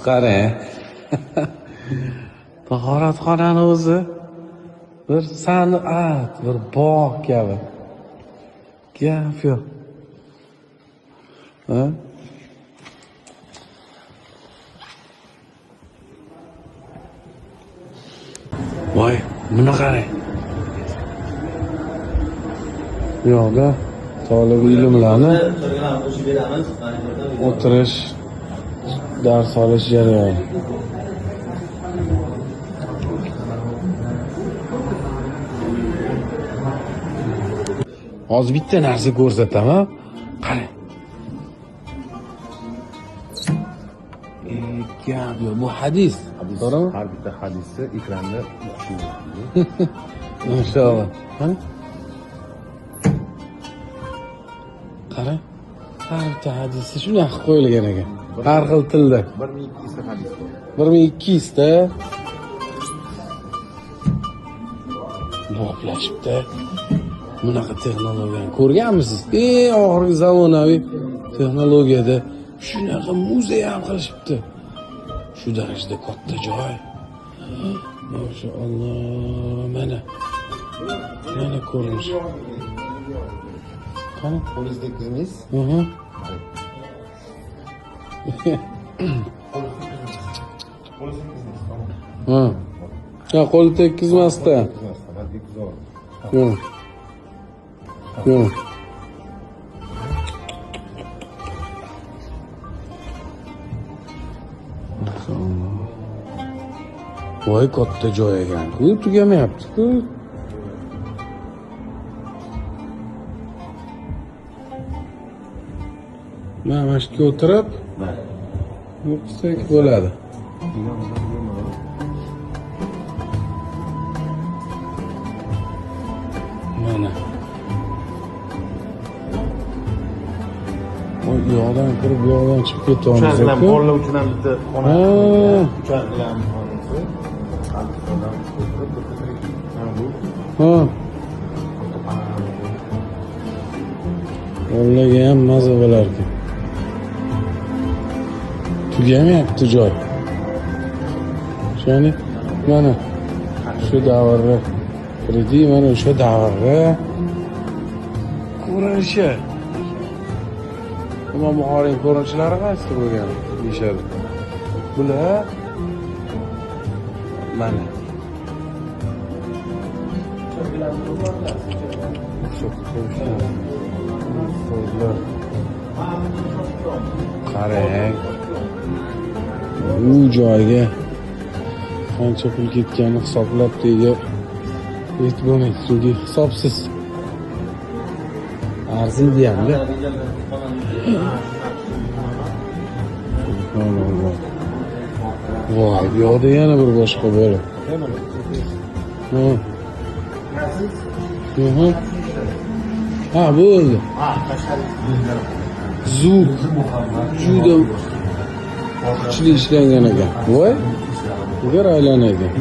Qarang. Tahoratxonani o'zi bir san'at, bir bog' kabi. Gap yo'q. Ha? Voy, buni qarang. Bu yoqda talab ilmlarni o'tirish, dars olish jarayoni. Hozir bitta narsa ko'rsataman. Qarang. Gap yo'q, bu hadis. To'g'rimi? Har bitta hadisni ekranda o'qish Inshaalloh. Qani? Qarang. Har bitta hadisda shunday qilib qo'yilgan ekan. Har xil tilda. 1200 ta hadis bor. 1200 ta. Boplashibdi. Bunaqa texnologiyani ko'rganmisiz? Eng oxirgi zamonaviy texnologiyada shunaqa muzey ham qilishibdi. Shu darajada katta joy. Maşallah. Mana ko'rinish. Qani? Qo'lingizda kizmiz. Ha. Ya qo'l tekkizmasdan. Yo'q. Yo'q. Voy katta joy ekan-ku, tugamayapti-ku. Mana shu yerga o'tirib, o'qisak bo'ladi. Mana. Bu yo'qdan kirib, bu yoqdan chiqib ketyapmiz. Ular bolalar uchun ham bitta xona. Ularni xonasi. Ha. Bolalarga ham maza bo'lar ekan. Tugamayapti joy. Shani mana shu davrda kirdi, mana o'sha davrda ko'rinishi. Imom Buxoriy ko'rinishlari qaysi bo'lgan deyishadi. Bular mana qarang, bu joyga qancha pul ketganini hisoblab deyga yetib bo'lmaydi, chunki hisobsiz arziydi hamda. Voy, bu yoqda yana bir boshqa bola. Ha, bo'ldi. Zuk juda kuchli ishlangan ekan. Voy, gar aylanar ekan.